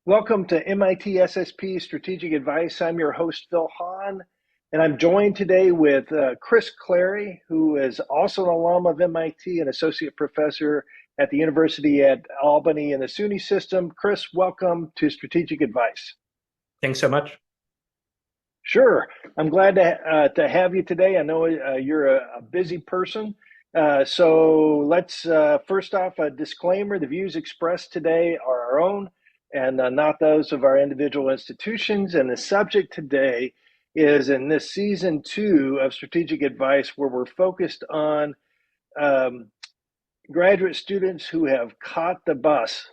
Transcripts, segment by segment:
Welcome to MIT SSP Strategic Advice. I'm your host, Phil Haun, and I'm joined today with Chris Clary, who is also an alum of MIT and associate professor at the University at Albany in the SUNY system. Chris, welcome to Strategic Advice. Thanks so much. Sure. I'm glad to have you today. I know you're a busy person. So let's first off, a disclaimer. The views expressed today are our own and not those of our individual institutions. And the subject today is in this season 2 of Strategic Advice, where we're focused on graduate students who have caught the bus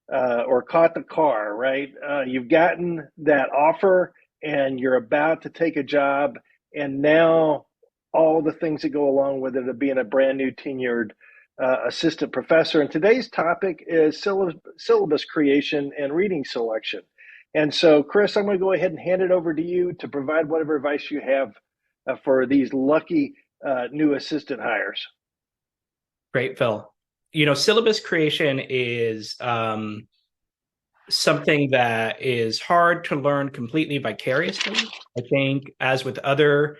or caught the car, right? You've gotten that offer and you're about to take a job, and now all the things that go along with it of being a brand new tenured assistant professor. And today's topic is syllabus creation and reading selection. And so, Chris, I'm going to go ahead and hand it over to you to provide whatever advice you have for these lucky new assistant hires. Great, Phil. Syllabus creation is something that is hard to learn completely vicariously. I think, as with other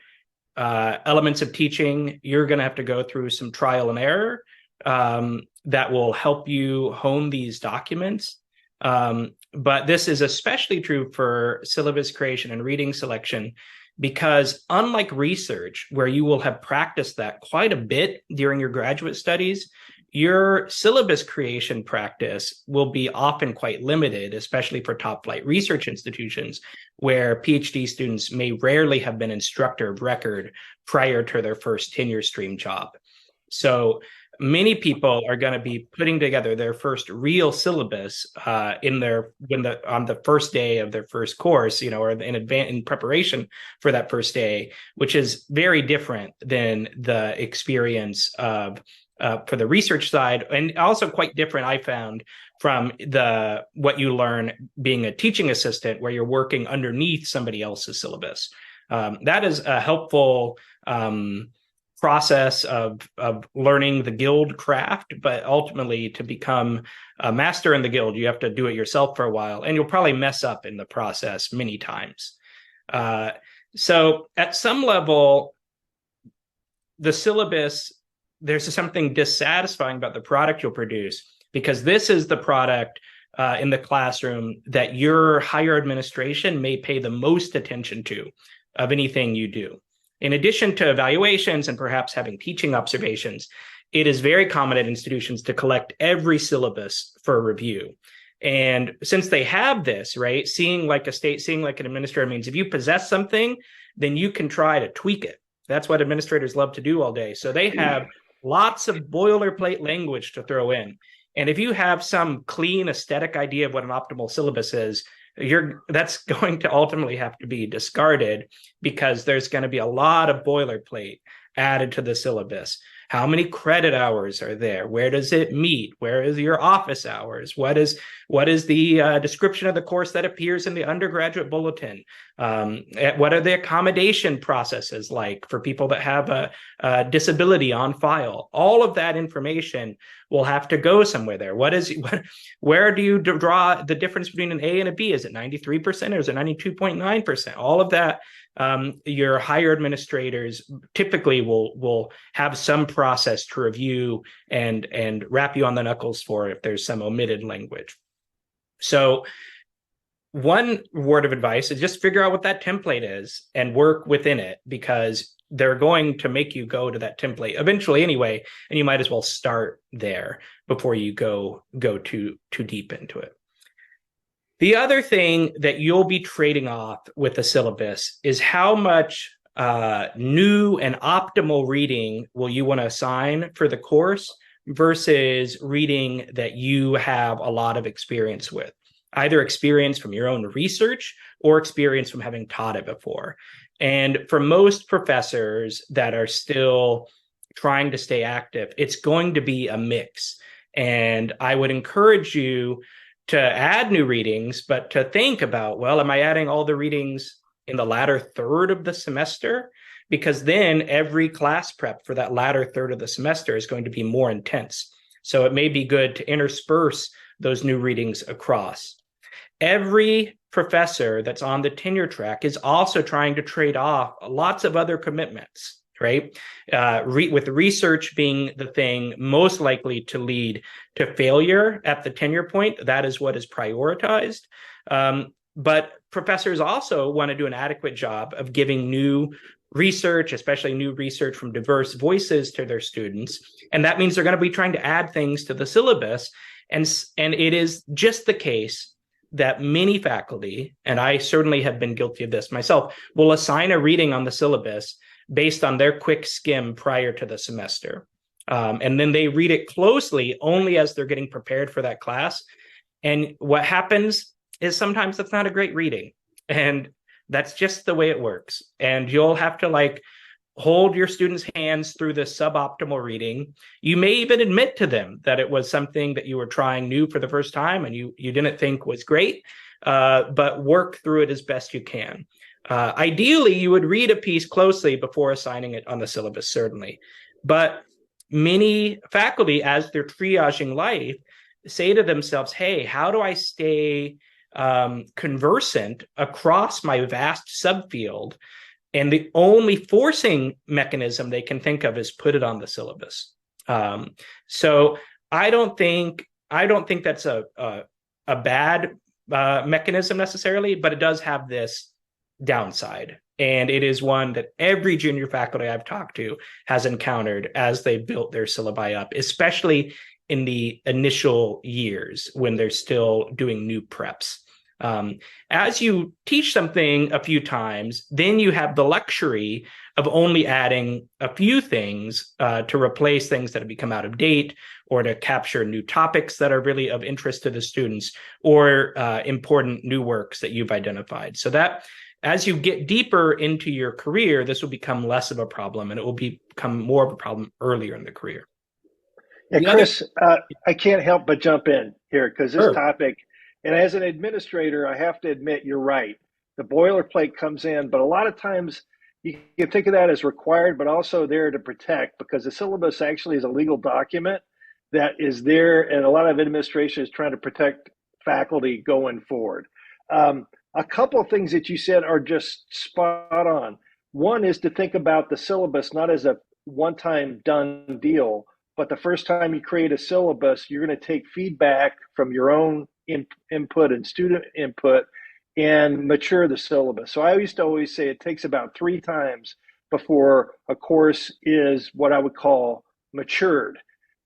elements of teaching, you're going to have to go through some trial and error that will help you hone these documents. But this is especially true for syllabus creation and reading selection, because unlike research, where you will have practiced that quite a bit during your graduate studies, your syllabus creation practice will be often quite limited, especially for top flight research institutions, where PhD students may rarely have been instructor of record prior to their first tenure stream job. So many people are going to be putting together their first real syllabus on the first day of their first course, or in preparation for that first day, which is very different than the experience of for the research side, and also quite different, I found, from what you learn being a teaching assistant, where you're working underneath somebody else's syllabus. That is a helpful process of learning the guild craft, but ultimately, to become a master in the guild, you have to do it yourself for a while, and you'll probably mess up in the process many times. So at some level, the syllabus, there's something dissatisfying about the product you'll produce, because this is the product in the classroom that your higher administration may pay the most attention to of anything you do. In addition to evaluations and perhaps having teaching observations, it is very common at institutions to collect every syllabus for review. And since they have this, right, seeing like an administrator means if you possess something, then you can try to tweak it. That's what administrators love to do all day. So they have lots of boilerplate language to throw in. And if you have some clean aesthetic idea of what an optimal syllabus is, that's going to ultimately have to be discarded, because there's going to be a lot of boilerplate added to the syllabus. How many credit hours are there? Where does it meet? Where is your office hours? What is the description of the course that appears in the undergraduate bulletin? What are the accommodation processes like for people that have a disability on file? All of that information will have to go somewhere there. Where do you draw the difference between an A and a B? Is it 93% or is it 92.9%? All of that, your higher administrators typically will have some process to review and wrap you on the knuckles for if there's some omitted language. So one word of advice is just figure out what that template is and work within it, because they're going to make you go to that template eventually anyway, and you might as well start there before you go too deep into it. The other thing that you'll be trading off with the syllabus is how much new and optimal reading will you want to assign for the course versus reading that you have a lot of experience with, either experience from your own research or experience from having taught it before. And for most professors that are still trying to stay active, it's going to be a mix. And I would encourage you to add new readings, but to think about, well, am I adding all the readings in the latter third of the semester? Because then every class prep for that latter third of the semester is going to be more intense. So it may be good to intersperse those new readings across. Every professor that's on the tenure track is also trying to trade off lots of other commitments, right? With research being the thing most likely to lead to failure at the tenure point, that is what is prioritized. But professors also want to do an adequate job of giving new research, especially new research from diverse voices, to their students. And that means they're going to be trying to add things to the syllabus. And it is just the case that many faculty, and I certainly have been guilty of this myself, will assign a reading on the syllabus based on their quick skim prior to the semester. And then they read it closely only as they're getting prepared for that class. And what happens is sometimes that's not a great reading. And that's just the way it works. And you'll have to hold your students' hands through the suboptimal reading. You may even admit to them that it was something that you were trying new for the first time and you didn't think was great, but work through it as best you can. Ideally, you would read a piece closely before assigning it on the syllabus, certainly. But many faculty, as they're triaging life, say to themselves, hey, how do I stay conversant across my vast subfield? And the only forcing mechanism they can think of is put it on the syllabus. So I don't think that's a bad mechanism necessarily, but it does have this downside. And it is one that every junior faculty I've talked to has encountered as they built their syllabi up, especially in the initial years when they're still doing new preps. As you teach something a few times, then you have the luxury of only adding a few things to replace things that have become out of date, or to capture new topics that are really of interest to the students, or important new works that you've identified. So that as you get deeper into your career, this will become less of a problem, and it will become more of a problem earlier in the career. Yeah, Chris, I can't help but jump in here because this topic, and as an administrator, I have to admit, you're right. The boilerplate comes in, but a lot of times you can think of that as required, but also there to protect, because the syllabus actually is a legal document that is there, and a lot of administration is trying to protect faculty going forward. A couple of things that you said are just spot on. One is to think about the syllabus not as a one-time done deal, but the first time you create a syllabus, you're going to take feedback from your own input and student input and mature the syllabus. So I used to always say it takes about 3 times before a course is what I would call matured.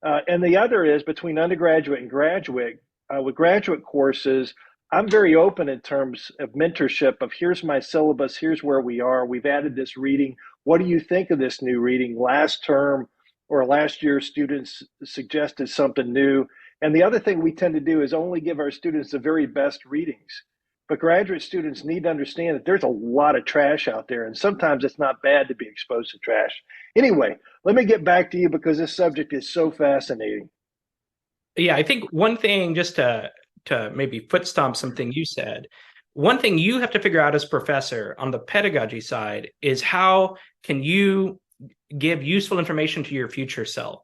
And the other is between undergraduate and graduate. With graduate courses, I'm very open in terms of mentorship of here's my syllabus, here's where we are. We've added this reading. What do you think of this new reading? Last term or last year, students suggested something new. And the other thing we tend to do is only give our students the very best readings. But graduate students need to understand that there's a lot of trash out there, and sometimes it's not bad to be exposed to trash. Anyway, let me get back to you because this subject is so fascinating. Yeah, I think one thing, just to maybe foot stomp something you said, one thing you have to figure out as a professor on the pedagogy side is how can you give useful information to your future self.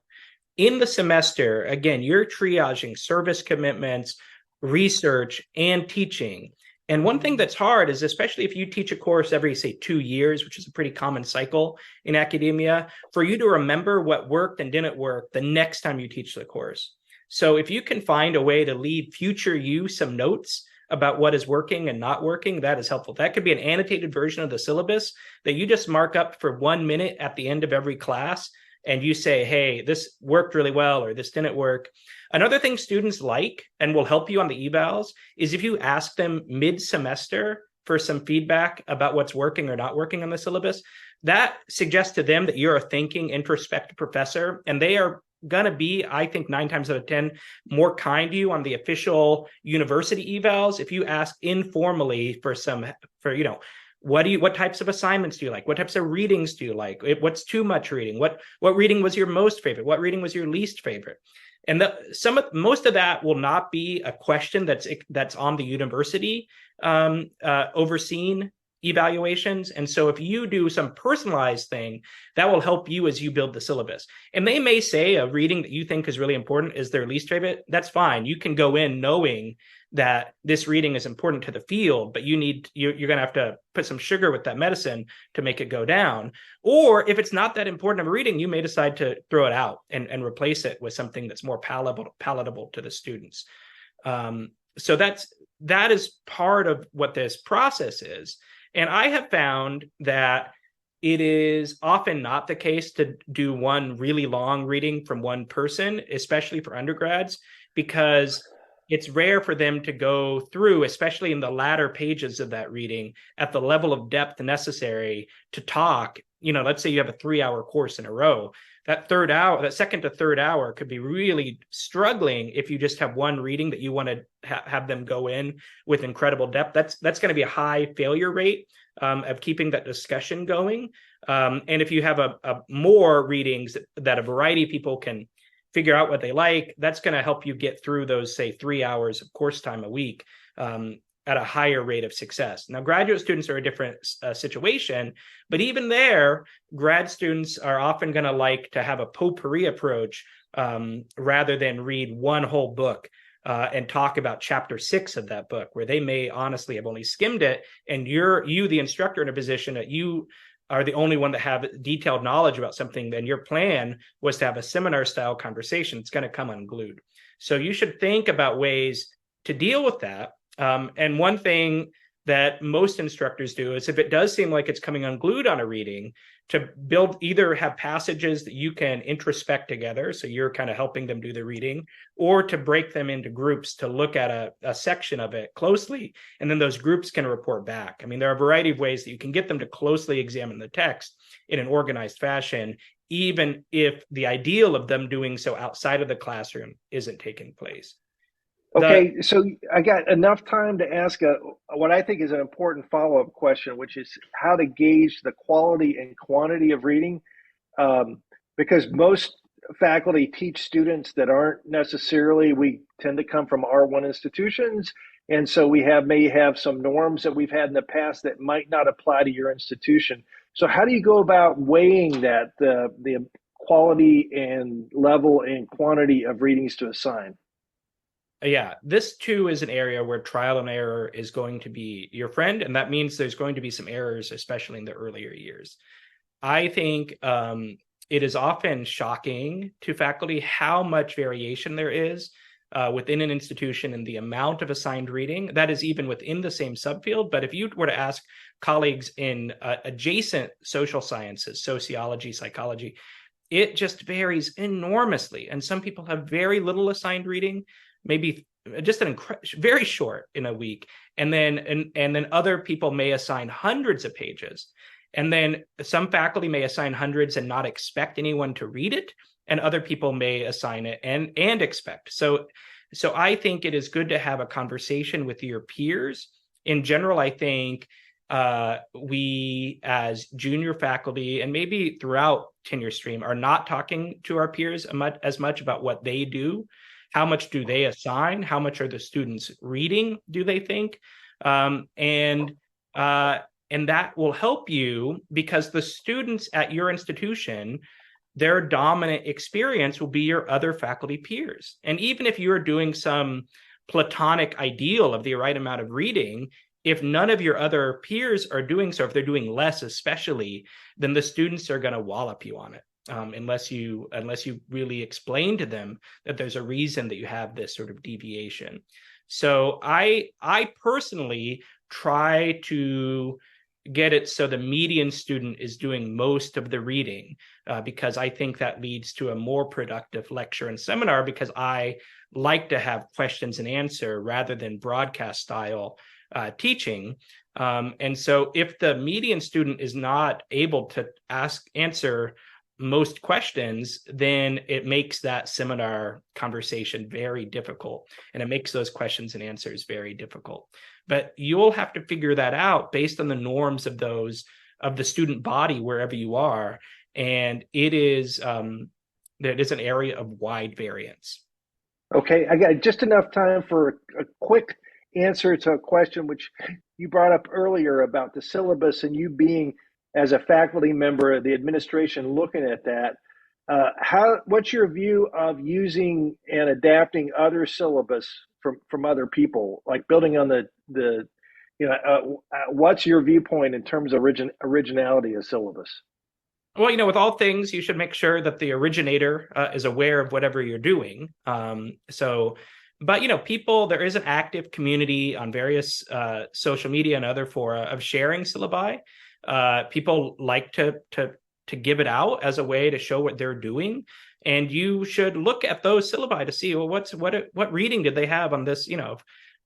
In the semester, again, you're triaging service commitments, research, and teaching. And one thing that's hard is, especially if you teach a course every, say, 2 years, which is a pretty common cycle in academia, for you to remember what worked and didn't work the next time you teach the course. So if you can find a way to leave future you some notes about what is working and not working, that is helpful. That could be an annotated version of the syllabus that you just mark up for 1 minute at the end of every class. And you say, hey, this worked really well, or this didn't work. Another thing students like and will help you on the evals is if you ask them mid-semester for some feedback about what's working or not working on the syllabus. That suggests to them that you're a thinking, introspective professor, and they are going to be, I think, 9 times out of 10, more kind to you on the official university evals if you ask informally for what types of assignments do you like? What types of readings do you like? What's too much reading? What reading was your most favorite? What reading was your least favorite? And most of that will not be a question that's on the university overseen evaluations. And so if you do some personalized thing, that will help you as you build the syllabus. And they may say a reading that you think is really important is their least favorite. That's fine. You can go in knowing that this reading is important to the field, but you're going to have to put some sugar with that medicine to make it go down. Or if it's not that important of a reading, you may decide to throw it out and replace it with something that's more palatable to the students. So that is part of what this process is. And I have found that it is often not the case to do one really long reading from one person, especially for undergrads, because it's rare for them to go through, especially in the latter pages of that reading, at the level of depth necessary to talk. Let's say you have a 3-hour course in a row. That second to third hour could be really struggling if you just have one reading that you want to have them go in with incredible depth. That's going to be a high failure rate of keeping that discussion going. And if you have a more readings that a variety of people can figure out what they like, that's going to help you get through those, say, 3 hours of course time a week at a higher rate of success. Now, graduate students are a different situation, but even there, grad students are often going to like to have a potpourri approach rather than read one whole book and talk about chapter 6 of that book, where they may honestly have only skimmed it, and you, the instructor, in a position that you are the only one that have detailed knowledge about something, then your plan was to have a seminar style conversation. It's going to come unglued. So you should think about ways to deal with that. And one thing that most instructors do is, if it does seem like it's coming unglued on a reading, to either have passages that you can introspect together, so you're kind of helping them do the reading, or to break them into groups to look at a section of it closely, and then those groups can report back. I mean, there are a variety of ways that you can get them to closely examine the text in an organized fashion, even if the ideal of them doing so outside of the classroom isn't taking place. Okay, so I got enough time to ask what I think is an important follow-up question, which is how to gauge the quality and quantity of reading, because most faculty teach students that aren't necessarily, we tend to come from R1 institutions, and so may have some norms that we've had in the past that might not apply to your institution. So how do you go about weighing that, the quality and level and quantity of readings to assign? Yeah, this too is an area where trial and error is going to be your friend, and that means there's going to be some errors, especially in the earlier years. I think it is often shocking to faculty how much variation there is within an institution in the amount of assigned reading. That is even within the same subfield. But if you were to ask colleagues in adjacent social sciences, sociology, psychology, it just varies enormously. And some people have very little assigned reading, maybe just very short in a week, and then other people may assign hundreds of pages, and then some faculty may assign hundreds and not expect anyone to read it, and other people may assign it and expect. So I think it is good to have a conversation with your peers. In general, I think we as junior faculty, and maybe throughout tenure stream, are not talking to our peers as much about what they do. How much do they assign? How much are the students reading, do they think? And that will help you, because the students at your institution, their dominant experience will be your other faculty peers. And even if you're doing some platonic ideal of the right amount of reading, if none of your other peers are doing so, if they're doing less especially, then the students are going to wallop you on it. Unless you really explain to them that there's a reason that you have this sort of deviation. So I personally try to get it so the median student is doing most of the reading, because I think that leads to a more productive lecture and seminar, because I like to have questions and answer rather than broadcast style teaching. And so if the median student is not able to answer most questions, then it makes that seminar conversation very difficult, and it makes those questions and answers very difficult. But you'll have to figure that out based on the norms of the student body wherever you are, and it is an area of wide variance. Okay, I got just enough time for a quick answer to a question which you brought up earlier about the syllabus and you being, as a faculty member of the administration, looking at that. What's your view of using and adapting other syllabus from other people, like building on the what's your viewpoint in terms of originality of syllabus? Well, with all things, you should make sure that the originator is aware of whatever you're doing. But people, there is an active community on various social media and other fora of sharing syllabi. People like to give it out as a way to show what they're doing, and you should look at those syllabi to see, well, what reading did they have on this?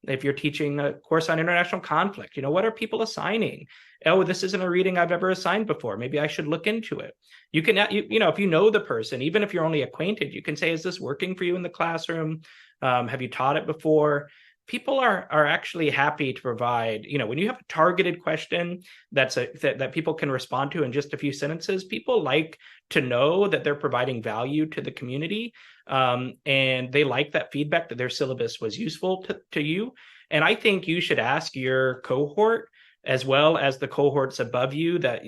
If you're teaching a course on international conflict, what are people assigning? Oh, this isn't a reading I've ever assigned before. Maybe I should look into it. You can, if you know the person, even if you're only acquainted, you can say, is this working for you in the classroom? Have you taught it before? People are actually happy to provide, when you have a targeted question that people can respond to in just a few sentences, people like to know that they're providing value to the community. And they like that feedback that their syllabus was useful to you. And I think you should ask your cohort, as well as the cohorts above you that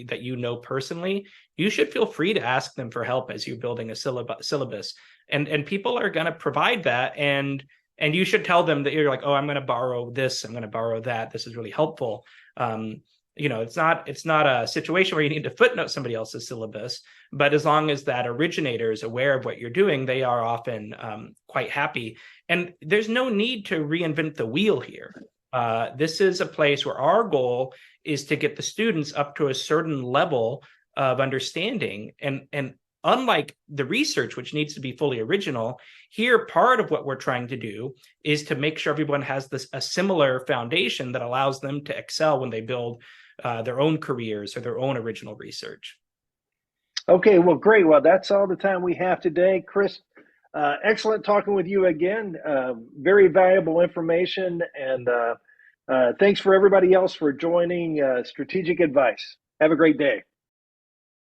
personally. You should feel free to ask them for help as you're building a syllabus. And people are going to provide that. And you should tell them that you're like, oh, I'm going to borrow this, I'm going to borrow that. This is really helpful. It's not a situation where you need to footnote somebody else's syllabus, but as long as that originator is aware of what you're doing, they are often quite happy. And there's no need to reinvent the wheel here. This is a place where our goal is to get the students up to a certain level of understanding. And unlike the research, which needs to be fully original, here, part of what we're trying to do is to make sure everyone has a similar foundation that allows them to excel when they build their own careers or their own original research. Okay, well, great. Well, that's all the time we have today. Chris, excellent talking with you again. Very valuable information. And thanks for everybody else for joining Strategic Advice. Have a great day.